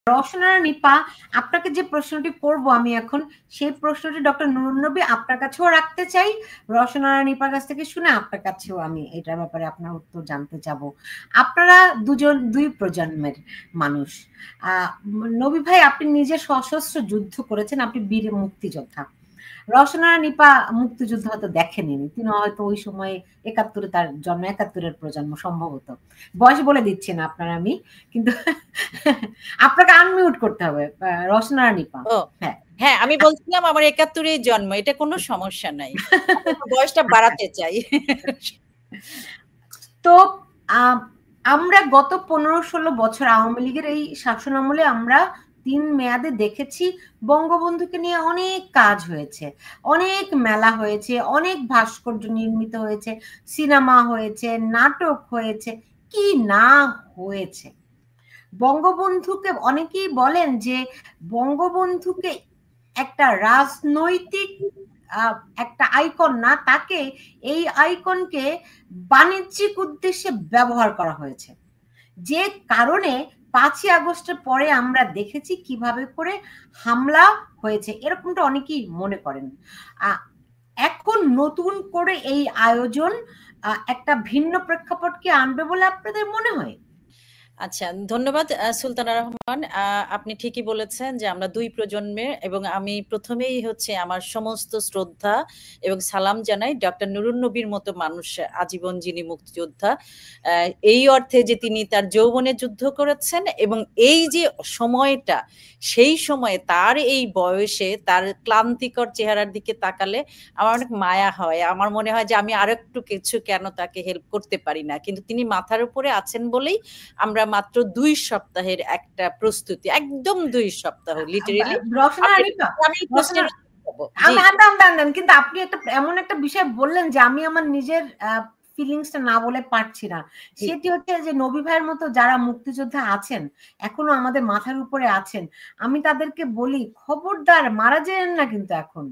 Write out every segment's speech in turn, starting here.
রওশন আরা নিপা, আপনাকে যে প্রশ্নটি করব আমি এখন, সেই প্রশ্নটি ডক্টর নুরুন নবী আপনার কাছেও রাখতে চাই, রওশন আরা নিপার কাছ থেকে শুনে আপনার কাছেও আমি এটার ব্যাপারে আপনার উত্তর জানতে চাবো। আপনারা দুজন দুই প্রজন্মের মানুষ। নবী ভাই, আপনি নিজে সশস্ত্র যুদ্ধ করেছেন, আপনি বীর মুক্তিযোদ্ধা। রওশন আরা নিপা মুক্তিযুদ্ধ হয়তো দেখেননি, তিনি হয়তো ওই সময় ৭১ তার জন্ম, ৭১-এর প্রজন্ম সম্ভবত। বয়স বলে দিচ্ছি না আপনার আমি, কিন্তু আপনাকে আনমিউট করতে হবে। রওশন আরা নিপা। ও হ্যাঁ, আমি বলছিলাম আমার ৭১-এই জন্ম, এটা কোনো সমস্যা নাই, বয়সটা বাড়াতে চাই। তো আমরা গত ১৫-১৬ বছর আওয়ামী লীগের এই শাসন আমলে আমরা ৩ মেয়াদে দেখেছি বঙ্গবন্ধুকে নিয়ে অনেক কাজ হয়েছে, অনেক মেলা হয়েছে, অনেক ভাস্কর্য নির্মিত হয়েছে, সিনেমা হয়েছে, নাটক হয়েছে, কি না হয়েছে। বঙ্গবন্ধুকে অনেকেই বলেন যে বঙ্গবন্ধুকে একটা রাজনৈতিক একটা আইকন না, তাকে এই আইকনকে বাণিজ্যিক উদ্দেশ্যে ব্যবহার করা হয়েছে, যে কারণে ৫ই আগস্টের পরে আমরা দেখেছি কিভাবে করে হামলা হয়েছে, এরকমটা অনেকেই মনে করেন। এখন নতুন করে এই আয়োজন একটা ভিন্ন প্রেক্ষাপট কি আনবে বলে আপনাদের মনে হয়? আচ্ছা, ধন্যবাদ সুলতানা রহমান। আপনি ঠিকই বলেছেন যে আমরা দুই প্রজন্মের, এবং আমি প্রথমেই হচ্ছে আমার সমস্ত শ্রদ্ধা এবং সালাম জানাই ডক্টর নুরুন নবীর মতো মানুষ, আজীবন যিনি মুক্তিযোদ্ধা, এই অর্থে যে তিনি তার যৌবনে যুদ্ধ করেছেন, এবং এই যে সময়টা, সেই সময়ে তার এই বয়সে তার ক্লান্তিকর চেহারার দিকে তাকালে আমার অনেক মায়া হয়। আমার মনে হয় যে আমি আরেকটু কিছু কেন তাকে হেল্প করতে পারি না, কিন্তু তিনি মাথার উপরে আছেন বলেই আমরা মাত্র ২ সপ্তাহের একটা প্রস্তুতি, একদম ২ সপ্তাহ লিটারেলি। কিন্তু আপনি এমন একটা বিষয় বললেন যে আমি আমার নিজের ফিলিংসটা না বলে পারছি না। সেটি হচ্ছে যে নবী ভাইয়ের মতো যারা মুক্তিযোদ্ধা আছেন, এখনো আমাদের মাথার উপরে আছেন, আমি তাদেরকে বলি খবরদার মারা যেন না, কিন্তু এখন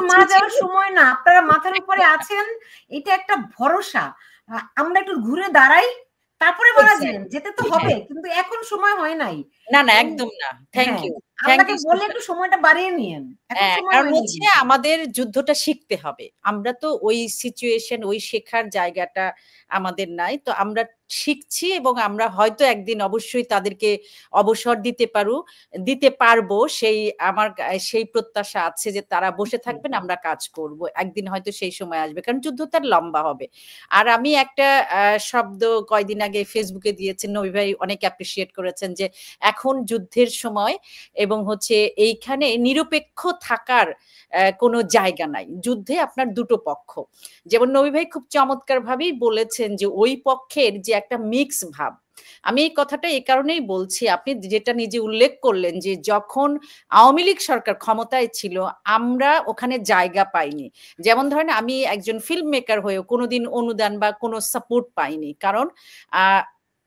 মারা যাওয়ার সময় না, আপনারা মাথার উপরে আছেন, এটা একটা ভরসা। আমরা একটু ঘুরে দাঁড়াই, তারপরে মারা যান, যেতে তো হবে, কিন্তু এখন সময় হয় নাই। না না, একদম না। থ্যাংক ইউ, আপনাকে বলে একটু সময়টা বাড়িয়ে নিয়েন, এখন সময় কারণ হয়নি। হচ্ছে আমাদের যুদ্ধটা শিখতে হবে, আমরা তো ওই সিচুয়েশন, ওই শেখার জায়গাটা আমাদের নাই, তো আমরা শিখছি, এবং আমরা হয়তো একদিন অবশ্যই তাদেরকে অবসর দিতে পারবো, সেই প্রত্যাশা আছে যে তারা বসে থাকবেন, আমরা কাজ করব, একদিন হয়তো সেই সময় আসবে, কারণ যুদ্ধ তার লম্বা হবে। আর আমি একটা শব্দ কয়দিন আগে ফেসবুকে দিয়েছেন, নবী ভাই অনেক অ্যাপ্রিসিয়েট করেছেন, যে এখন যুদ্ধের সময়, এবং হচ্ছে এইখানে নিরপেক্ষ থাকার কোনো জায়গা নাই, যুদ্ধে আপনার দুটো পক্ষ। যেমন নবী ভাই খুব চমৎকার ভাবেই বলেছেন যে ওই পক্ষের যে একটা মিক্স ভাব, আমি এই কথাটা এই কারণেই বলছি, আপনি যেটা নিজে উল্লেখ করলেন যে যখন আওয়ামী লীগ সরকার ক্ষমতায় ছিল আমরা ওখানে জায়গা পাইনি। যেমন ধরেন আমি একজন ফিল্ম মেকার হয়েও কোনোদিন অনুদান বা কোনো সাপোর্ট পাইনি, কারণ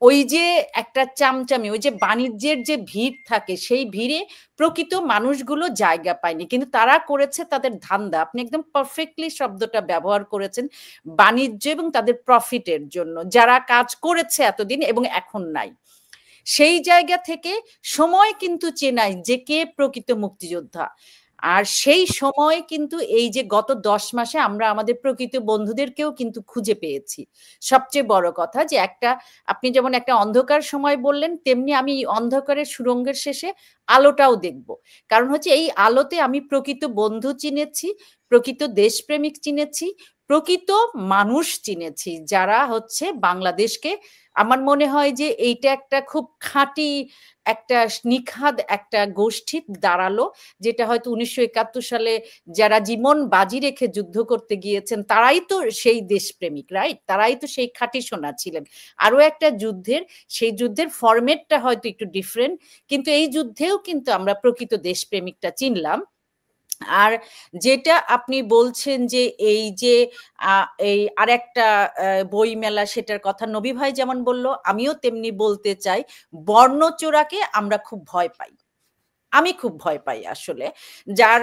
ওই যে একটা চামচামি, ওই যে বাণিজ্যের যে ভিড় থাকে, সেই ভিড়ে প্রকৃত মানুষগুলো জায়গা পায়নি, কিন্তু তারা করেছে তাদের ধান্দা, আপনি একদম পারফেক্টলি শব্দটা ব্যবহার করেছেন, বাণিজ্য এবং তাদের প্রফিটের জন্য যারা কাজ করেছে এতদিন এবং এখন নাই। সেই জায়গা থেকে সময় কিন্তু চেনাই যে কে প্রকৃত মুক্তিযোদ্ধা। আর সেই সময় কিন্তু এই যে গত ১০ মাসে আমরা আমাদের প্রকৃত বন্ধুদেরকেও কিন্তু খুঁজে পেয়েছি। সবচেয়ে বড় কথা যে আপনি যেমন একটা অন্ধকার সময় বললেন, তেমনি আমি অন্ধকারের সুড়ঙ্গের শেষে আলোটাও দেখব, কারণ হচ্ছে এই আলোতে আমি প্রকৃত বন্ধু চিনেছি, প্রকৃত দেশপ্রেমিক চিনেছি, প্রকৃত মানুষ চিনেছি, যারা হচ্ছে বাংলাদেশকে, আমার মনে হয় যে এইটা একটা খুব খাঁটি, একটা নিখাদ একটা গোষ্ঠী দাঁড়ালো, যেটা হয়তো ১৯৭১ সালে যারা জীবন বাজি রেখে যুদ্ধ করতে গিয়েছেন তারাই তো সেই দেশপ্রেমিক, রাইট? তারাই তো সেই খাঁটি সোনা ছিলেন। আরো একটা সেই যুদ্ধের ফরম্যাটটা হয়তো একটু ডিফারেন্ট, কিন্তু এই যুদ্ধেও কিন্তু আমরা প্রকৃত দেশপ্রেমিকটা চিনলাম। আর যেটা আপনি বলছেন যে এই যে এই আরেকটা বই মেলা, সেটার কথা নবী ভাই যেমন বলল, আমিও তেমনি বলতে চাই, বর্ণচোরাকে আমরা খুব ভয় পাই। আমি খুব ভয় পাই আসলে। যার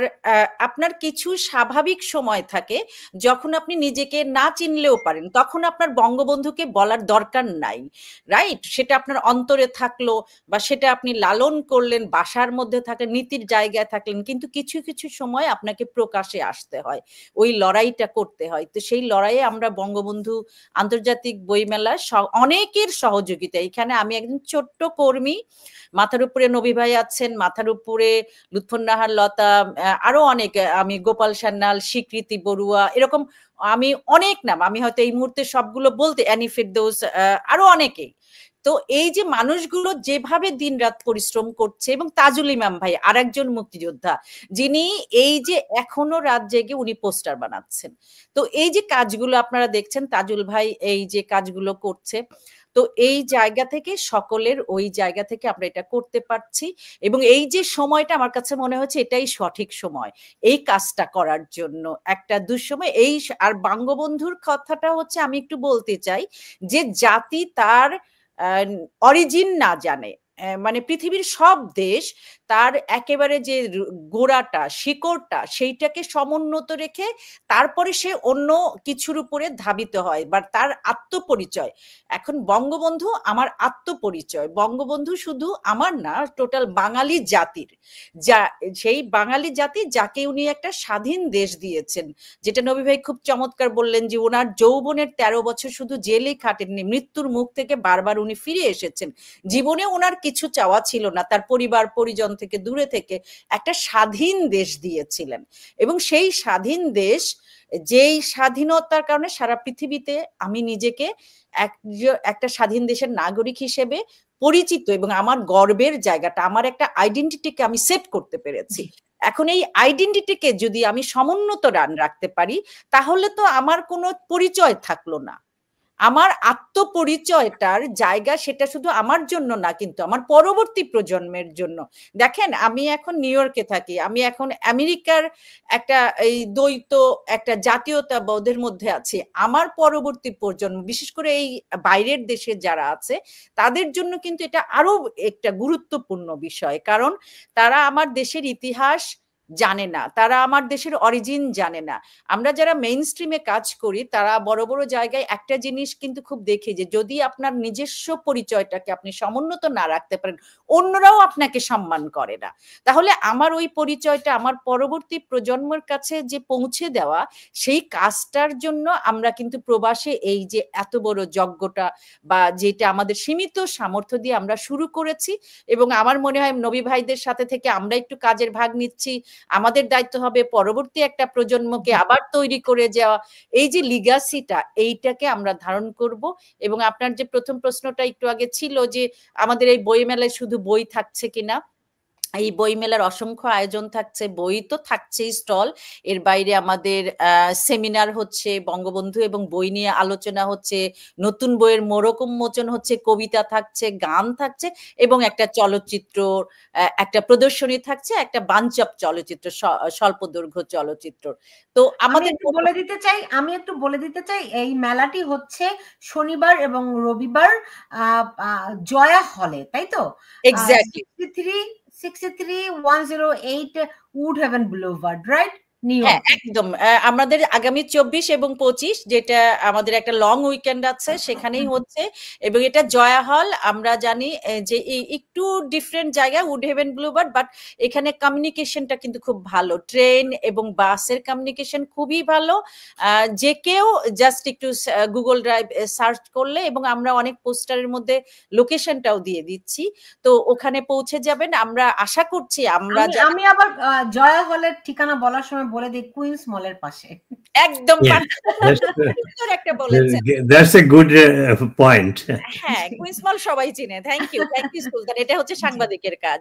আপনার কিছু স্বাভাবিক সময় থাকে যখন আপনি নিজেকে না চিনলেও পারেন, তখন আপনার বঙ্গবন্ধুকে বলার দরকার নাই, রাইট? সেটা আপনার অন্তরে থাকলো বা সেটা আপনি লালন করলেন, বাসার মধ্যে থাকলেন, নীতির জায়গায় থাকলেন, কিন্তু কিছু কিছু সময় আপনাকে প্রকাশে আসতে হয়, ওই লড়াইটা করতে হয়। তো সেই লড়াইয়ে আমরা বঙ্গবন্ধু আন্তর্জাতিক বইমেলা অনেকের সহযোগিতা, এখানে আমি একজন ছোট্ট কর্মী, মাথার উপরে নবী ভাই আছেন, মাথার উপরে লুৎফুন্নাহার লতা, আরো অনেক, আমি গোপাল সান্যাল, স্বীকৃতি বড়ুয়া, এরকম আমি অনেক নাম, আমি হয়তো এই মুহূর্তে সবগুলো বলতে, অ্যানি ফেরদৌস, আরো অনেকেই। তো এই যে মানুষগুলো যেভাবে দিনরাত পরিশ্রম করছে, এবং তাজুল ইমাম ভাই আরেকজন মুক্তিযোদ্ধা, যিনি এই যে এখনো রাত জেগে উনি পোস্টার বানাচ্ছেন। তো এই যে কাজগুলো আপনারা দেখছেন, তাজুল ভাই এই যে কাজগুলো করছে, তো এই জায়গা থেকে সকলের ওই জায়গা থেকে আমরা এটা করতে পারছি, এবং এই যে সময়টা আমার কাছে মনে হচ্ছে এটাই সঠিক সময় এই কাজটা করার জন্য। একটা দুঃসময় এই, আর বঙ্গবন্ধুর কথাটা হচ্ছে আমি একটু বলতে চাই যে জাতি তার অরিজিন না জানে, মানে পৃথিবীর সব দেশ তার একেবারে যে গোড়াটা, শিকড়টা, সেইটাকে সমুন্নত রেখে তারপরে সে অন্য কিছুর উপরে ধাবিত হয়, বা তার আত্মপরিচয়। এখন বঙ্গবন্ধু আমার আত্মপরিচয়, বঙ্গবন্ধু শুধু আমার না, টোটাল বাঙালি জাতির, যা সেই বাঙালি জাতি যাকে উনি একটা স্বাধীন দেশ দিয়েছেন, যেটা নবী ভাই খুব চমৎকার বললেন যে ওনার যৌবনের 13 বছর শুধু জেলেই খাটেননি, মৃত্যুর মুখ থেকে বারবার উনি ফিরে এসেছেন। জীবনে ওনার কিছু চাওয়া ছিল না, তার পরিবার পরিজন থেকে দূরে থেকে একটা স্বাধীন দেশ দিয়েছিলেন, এবং সেই স্বাধীন দেশ, যেই স্বাধীনতার কারণে সারা পৃথিবীতে আমি নিজেকে একটা স্বাধীন দেশের নাগরিক হিসেবে পরিচিত, এবং আমার গর্বের জায়গাটা, আমার একটা আইডেন্টিটিকে আমি সেট করতে পেরেছি। এখন এই আইডেন্টিটিকে যদি আমি সমুন্নত রাখতে পারি, তাহলে তো আমার কোনো পরিচয় থাকলো না। আমার আত্মপরিচয়টার জায়গা সেটা শুধু আমার জন্য না, কিন্তু আমার পরবর্তী প্রজন্মের জন্য। দেখেন, আমি এখন নিউ ইয়র্কে থাকি, আমি এখন আমেরিকার একটা এই দ্বৈত একটা জাতীয়তাবোধের মধ্যে আছি। আমার পরবর্তী প্রজন্ম, বিশেষ করে এই বাইরের দেশে যারা আছে, তাদের জন্য কিন্তু এটা আরো একটা গুরুত্বপূর্ণ বিষয়, কারণ তারা আমার দেশের ইতিহাস জানে না, তারা আমার দেশের অরিজিন জানে না। আমরা যারা মেইন স্ট্রিমে কাজ করি, তারা বড় বড় জায়গায় একটা জিনিস কিন্তু খুব দেখি, যে যদি আপনার নিজস্ব পরিচয়টাকে আপনি সমুন্নত না রাখতে পারেন, অন্যরাও আপনাকে সম্মান করে না। তাহলে আমার ওই পরিচয়টা আমার পরবর্তী প্রজন্মের কাছে যে পৌঁছে দেওয়া, সেই কাজটার জন্য আমরা কিন্তু প্রবাসে এই যে এত বড় যজ্ঞটা, বা যেটা আমাদের সীমিত সামর্থ্য দিয়ে আমরা শুরু করেছি, এবং আমার মনে হয় নবী ভাইদের সাথে থেকে আমরা একটু কাজের ভাগ নিচ্ছি, আমাদের দায়িত্ব হবে পরবর্তী একটা প্রজন্মকে আবার তৈরি করে যাওয়া। এই যে লিগাসিটা, এইটাকে আমরা ধারণ করব। এবং আপনার যে প্রথম প্রশ্নটা একটু আগে ছিল যে আমাদের এই বই মেলায় শুধু বই থাকছে কিনা, এই বই মেলার অসংখ্য আয়োজন থাকছে, বই তো থাকছেই, স্টল, এর বাইরে আমাদের সেমিনার হচ্ছে, বঙ্গবন্ধু এবং বই নিয়ে আলোচনা হচ্ছে, নতুন বইয়ের মোড়ক উন্মোচন হচ্ছে, কবিতা থাকছে, গান থাকছে, এবং একটা চলচ্চিত্র, একটা প্রদর্শনী থাকছে, একটা বাঞ্চ অফ চলচ্চিত্র, স্বল্প দৈর্ঘ্য চলচ্চিত্র। তো আমাদের আমি একটু বলে দিতে চাই এই মেলাটি হচ্ছে শনিবার এবং রবিবার জয়া হলে, তাই তো? Exactly 63 108 Woodhaven boulevard, right? New হ্যাঁ, ইয়র্কে। একদম। আমাদের আগামী 24 এবং 25, যেটা আমাদের একটা লং উইকেন্ড আছে, সেখানেই হচ্ছে, এবং এটা জয়া হল। আমরা জানি যে একটু ডিফারেন্ট জায়গা, উড হেভেন ব্লুবার্ড, বাট এখানে কমিউনিকেশনটা কিন্তু খুব ভালো, ট্রেন এবং বাসের কমিউনিকেশন খুবই ভালো। যে কেউ জাস্ট একটু গুগল ড্রাইভ সার্চ করলে, এবং আমরা অনেক পোস্টারের মধ্যে লোকেশনটাও দিয়ে দিচ্ছি, তো ওখানে পৌঁছে যাবেন। আমরা আশা করছি আমি আবার জয়া হলের ঠিকানা বলার সময় বলে দিই, কুইন্স মলের পাশে। একদম একটা বলেছেন। That's a good point. হ্যাঁ, কুইন্স মল সবাই চিনে। থ্যাংক ইউ সুলতান। এটা হচ্ছে সাংবাদিকের কাজ।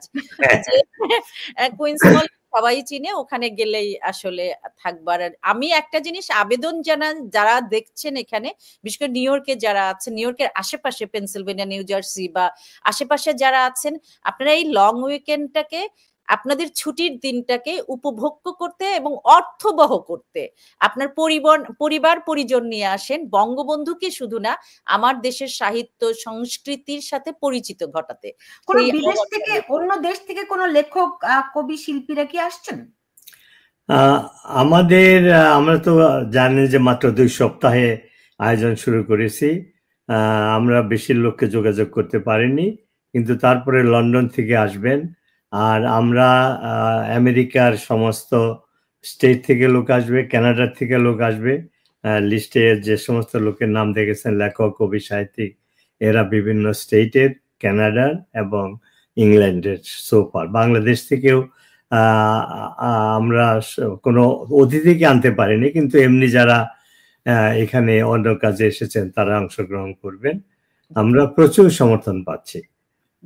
কুইন্স মল সবাই চিনে, ওখানে গেলেই আসলে থাকবার। আমি একটা জিনিস আবেদন জানান, যারা দেখছেন এখানে, বিশেষ করে নিউ ইয়র্কে যারা আছেন, নিউ ইয়র্কের আশেপাশে, পেনসিলভেনিয়া, নিউ জার্সি বা আশেপাশে যারা আছেন, আপনারা এই লং উইকেন্ডটাকে আপনাদের ছুটির দিনটাকে উপভোগ্য করতে এবং অর্থবহ করতে আপনার পরিবার পরিজন নিয়ে আসেন, বঙ্গবন্ধুকে শুধু না আমার দেশের সাহিত্য সংস্কৃতির সাথে পরিচিত ঘটাতে। কোনো বিদেশ থেকে, অন্য দেশ থেকে কোনো লেখক, কবি, শিল্পীরা কি আসছেন? আমরা তো জানি যে মাত্র 2 সপ্তাহে আয়োজন শুরু করেছি। আমরা বেশি লোককে যোগাযোগ করতে পারিনি, কিন্তু তারপরে লন্ডন থেকে আসবেন। আর আমরা আমেরিকার সমস্ত স্টেট থেকে লোক আসবে, কানাডার থেকে লোক আসবে। লিস্টে যে সমস্ত লোকের নাম দেখেছেন, লেখক, কবি, সাহিত্যিক, এরা বিভিন্ন স্টেটের, কানাডার এবং ইংল্যান্ডের। সোফার বাংলাদেশ থেকেও আমরা কোনো অতিথিকে আনতে পারিনি, কিন্তু এমনি যারা এখানে অন্য কাজে এসেছেন তারা অংশগ্রহণ করবেন। আমরা প্রচুর সমর্থন পাচ্ছি।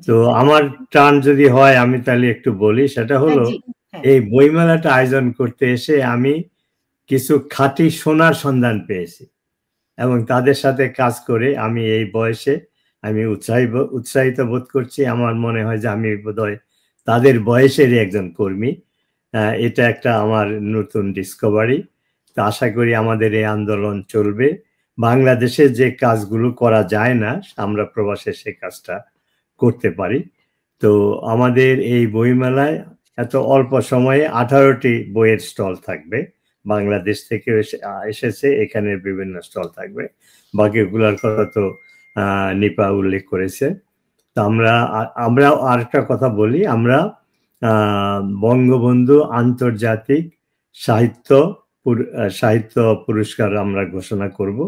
তো আমার টার্ন যদি হয় আমি তাহলে একটু বলি, সেটা হলো এই বইমেলাটা আয়োজন করতে এসে আমি কিছু খাঁটি সোনার সন্ধান পেয়েছি এবং তাদের সাথে কাজ করে আমি এই বয়সে আমি উৎসাহিত বোধ করছি। আমার মনে হয় যে আমি বোধহয় তাদের বয়সেরই একজন কর্মী। এটা একটা আমার নতুন ডিসকভারি। তো আশা করি আমাদের এই আন্দোলন চলবে। বাংলাদেশে যে কাজগুলো করা যায় না, আমরা প্রবাসে সেই কাজটা করতে পারি। তো আমাদের এই বইমেলায় এত অল্প সময়ে 18টি বইয়ের স্টল থাকবে। বাংলাদেশ থেকে এসেছে, এখানে বিভিন্ন স্টল থাকবে। বাকিগুলোর কথা তো নিপা উল্লেখ করেছে। তো আমরা আরেকটা কথা বলি, আমরা বঙ্গবন্ধু আন্তর্জাতিক সাহিত্য পুরস্কার আমরা ঘোষণা করব।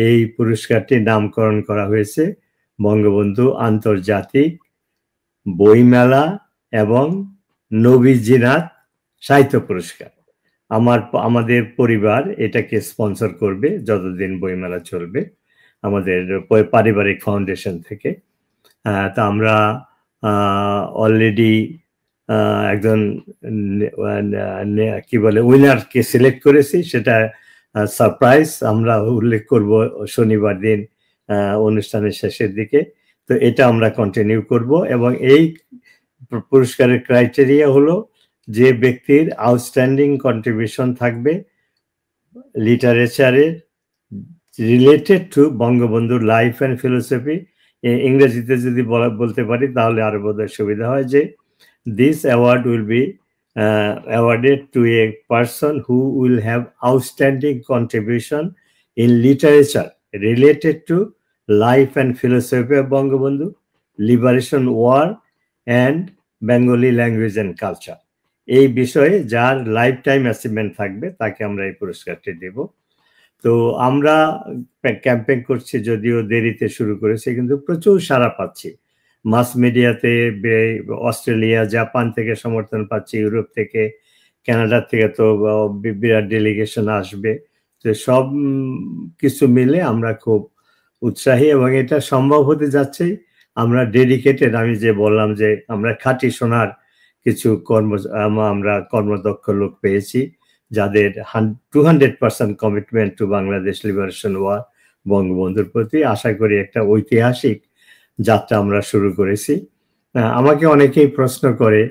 এই পুরস্কারটির নামকরণ করা হয়েছে বঙ্গবন্ধু আন্তর্জাতিক বইমেলা এবং নবীজিনাত সাহিত্য পুরস্কার। আমাদের পরিবার এটাকে স্পন্সর করবে যতদিন বইমেলা চলবে, আমাদের পারিবারিক ফাউন্ডেশন থেকে। তা আমরা অলরেডি একজন কি বলে উইনারকে সিলেক্ট করেছি, সেটা সারপ্রাইজ আমরা উল্লেখ করব শনিবার দিন অনুষ্ঠানের শেষের দিকে। তো এটা আমরা কন্টিনিউ করব এবং এই পুরস্কারের ক্রাইটেরিয়া হলো যে ব্যক্তির আউটস্ট্যান্ডিং কন্ট্রিবিউশন থাকবে লিটারেচারে রিলেটেড টু বঙ্গবন্ধুর লাইফ অ্যান্ড ফিলোসফি। ইংরেজিতে যদি বলতে পারি তাহলে আরো বোধহয় সুবিধা হয় যে this award will be awarded to a person who will have outstanding contribution in literature related to life and philosophy of Bangabandhu, liberation war and Bengali language and culture. এই বিষয়ে যার লাইফ টাইম অ্যাচিভমেন্ট থাকবে তাকে আমরা এই পুরস্কারটি দেব। তো আমরা ক্যাম্পেইন করছি, যদিও দেরিতে শুরু করেছি, কিন্তু প্রচুর সাড়া পাচ্ছি। মাস মিডিয়াতে অস্ট্রেলিয়া, জাপান থেকে সমর্থন পাচ্ছি, ইউরোপ থেকে, কানাডা থেকে তো বিরাট ডেলিগেশন আসবে। তো সব কিছু মিলে আমরা খুব উৎসাহী এবং এটা সম্ভব হতে যাচ্ছে। আমরা ডেডিকেটেড, আমি যে বললাম যে আমরা খাঁটি সোনার কিছু আমরা কর্মদক্ষ লোক পেয়েছি যাদের 200% commitment to Bangladesh liberation war, বঙ্গবন্ধুর প্রতি। আশা করি একটা ঐতিহাসিক যাত্রা আমরা শুরু করেছি। আমাকে অনেকেই প্রশ্ন করে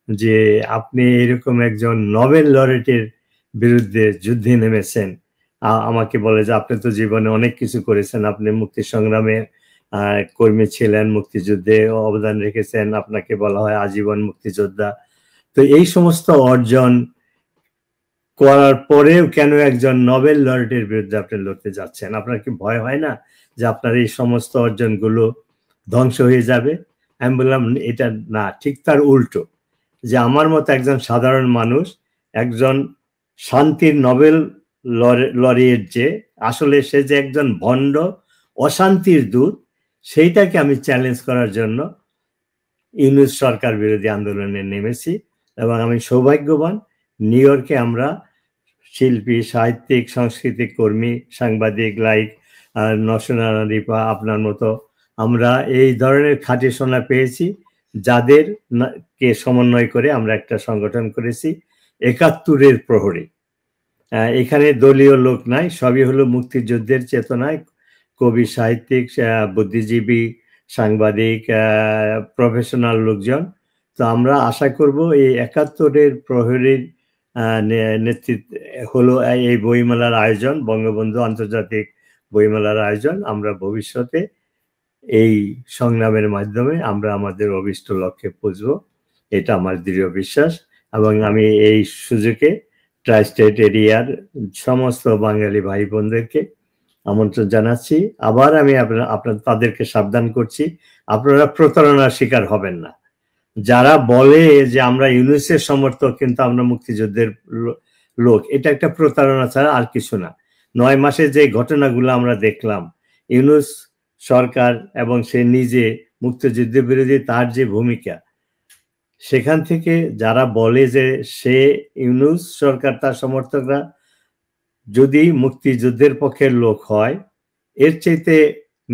যে আপনি এরকম একজন নোবেল লরেটের বিরুদ্ধে যুদ্ধে নেমেছেন। আমাকে বলে যে আপনি তো জীবনে অনেক কিছু করেছেন, আপনি মুক্তি সংগ্রামে কর্মী ছিলেন, মুক্তিযুদ্ধে অবদান রেখেছেন, আপনাকে বলা হয় আজীবন মুক্তিযোদ্ধা। তো এই সমস্ত অর্জন করার পরেও কেন একজন নোবেল লরেটের বিরুদ্ধে আপনি লড়তে যাচ্ছেন? আপনার কি ভয় হয় না যে আপনার এই সমস্ত অর্জনগুলো ধ্বংস হয়ে যাবে? আমি বললাম এটা না, ঠিক তার উল্টো, যে আমার মতো একজন সাধারণ মানুষ একজন শান্তির নোবেল লরিয়েট, যে আসলে সে যে একজন ভণ্ড অশান্তির দূত, সেইটাকে আমি চ্যালেঞ্জ করার জন্য ইউনূস সরকার বিরোধী আন্দোলনে নেমেছি। এবং আমি সৌভাগ্যবান, নিউ ইয়র্কে আমরা শিল্পী, সাহিত্যিক, সাংস্কৃতিক কর্মী, সাংবাদিক লাইক নসনারা, রিপা, আপনার মতো আমরা এই ধরনের খাঁটি সোনা পেয়েছি, যাদের কে সমন্বয় করে আমরা একটা সংগঠন করেছি ৭১-এর প্রহরী। এখানে দলীয় লোক নাই, সবই হলো মুক্তিযুদ্ধের চেতনায় কবি, সাহিত্যিক, বুদ্ধিজীবী, সাংবাদিক, প্রফেশনাল লোকজন। তো আমরা আশা করব এই ৭১-এর প্রহরীর নেতৃত্ব হলো এই বইমেলার আয়োজন, বঙ্গবন্ধু আন্তর্জাতিক বইমেলার আয়োজন। আমরা ভবিষ্যতে এই সংগ্রামের মাধ্যমে আমরা আমাদের অভিষ্ট লক্ষ্যে পৌঁছবো, এটা আমার দৃঢ় বিশ্বাস। এবং আমি এই সুযোগে ট্রাই স্টেট এরিয়ার সমস্ত বাঙালি ভাই বোনদেরকে আমন্ত্রণ জানাচ্ছি। আবার আমি তাদেরকে সাবধান করছি, আপনারা প্রতারণার শিকার হবেন না। যারা বলে যে আমরা ইউনূসের সমর্থক কিন্তু আমরা মুক্তিযুদ্ধের লোক, এটা একটা প্রতারণা ছাড়া আর কিছু না। ৯ মাসে যে ঘটনাগুলো আমরা দেখলাম, ইউনূস সরকার এবং সে নিজে মুক্তিযুদ্ধ বিরোধী তার যে ভূমিকা, সেখান থেকে যারা বলে যে সে ইউনূস সরকার তার সমর্থকরা যদি মুক্তিযুদ্ধের পক্ষের লোক হয়, এর চাইতে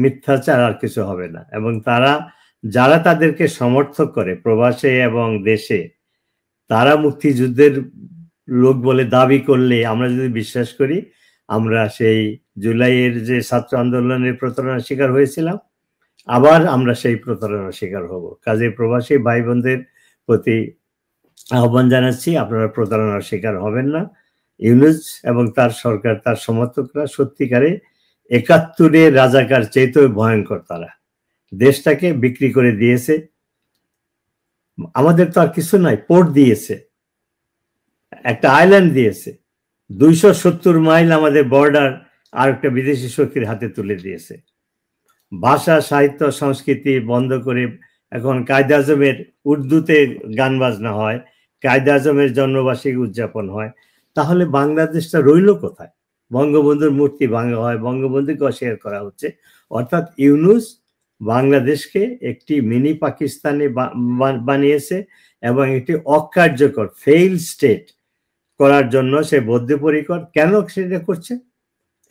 মিথ্যাচার আর কিছু হবে না। এবং যারা তাদেরকে সমর্থন করে প্রবাসে এবং দেশে, তারা মুক্তিযুদ্ধের লোক বলে দাবি করলে আমরা যদি বিশ্বাস করি, আমরা সেই জুলাইয়ের যে ছাত্র আন্দোলনের প্রতারণার শিকার হয়েছিলাম, আবার আমরা সেই প্রতারণার শিকার হব। কাজে প্রবাসী ভাই বোনদের প্রতি আহ্বান জানাচ্ছি, আপনারা প্রতারণার শিকার হবেন না। ইউনূস এবং তার সরকার, তার সমর্থকরা সত্যিকারে ৭১-এর রাজাকার চাইতেও ভয়ঙ্কর। তারা দেশটাকে বিক্রি করে দিয়েছে। আমাদের তো আর কিছু নাই, পোর্ট দিয়েছে, একটা আইল্যান্ড দিয়েছে, ২৭০ মাইল আমাদের বর্ডার আর একটা বিদেশি শক্তির হাতে তুলে দিয়েছে। ভাষা, সাহিত্য, সংস্কৃতি বন্ধ করে এখন কায়েদে আজমের উর্দুতে গান বাজনা হয়, কায়েদে আজমের জন্মবার্ষিকী উদযাপন হয়। তাহলে বাংলাদেশটা রইল কোথায়? বঙ্গবন্ধুর মূর্তি ভাঙা হয়, বঙ্গবন্ধুকে অস্বীকার করা হচ্ছে। অর্থাৎ ইউনূস বাংলাদেশকে একটি মিনি পাকিস্তানে বানিয়েছে এবং একটি অকার্যকর ফেইল স্টেট করার জন্য সে বদ্ধপরিকর। কেন সেটা করছে?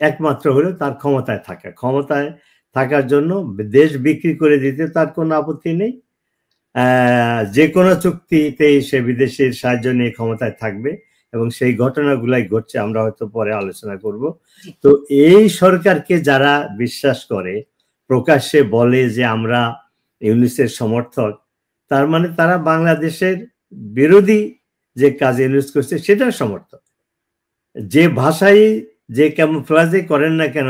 একমাত্র হলো তার ক্ষমতায় থাকা। ক্ষমতায় থাকার জন্য দেশ বিক্রি করে দিতে তার কোনো আপত্তি নেই। যে কোনো চুক্তিতেই সে বিদেশের সাহায্য নিয়ে ক্ষমতায় থাকবে এবং সেই ঘটনাগুলাই ঘটছে, আমরা হয়তো পরে আলোচনা করব। তো এই সরকারকে যারা বিশ্বাস করে, প্রকাশ্যে বলে যে আমরা ইউনূসের সমর্থক, তার মানে তারা বাংলাদেশের বিরোধী যে কাজ ইউনূস করছে সেটার সমর্থক। যে ভাষায় যে ক্যামোফ্লেজে করেন না কেন,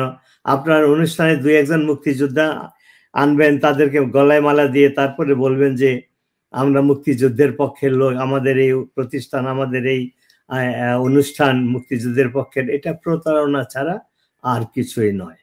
আপনার অনুষ্ঠানে ২-১ জন মুক্তিযোদ্ধা আনবেন, তাদেরকে গলায় মালা দিয়ে তারপরে বলবেন যে আমরা মুক্তিযুদ্ধের পক্ষের লোক, আমাদের এই প্রতিষ্ঠান, আমাদের এই অনুষ্ঠান মুক্তিযুদ্ধের পক্ষের। এটা প্রতারণা ছাড়া আর কিছুই নয়।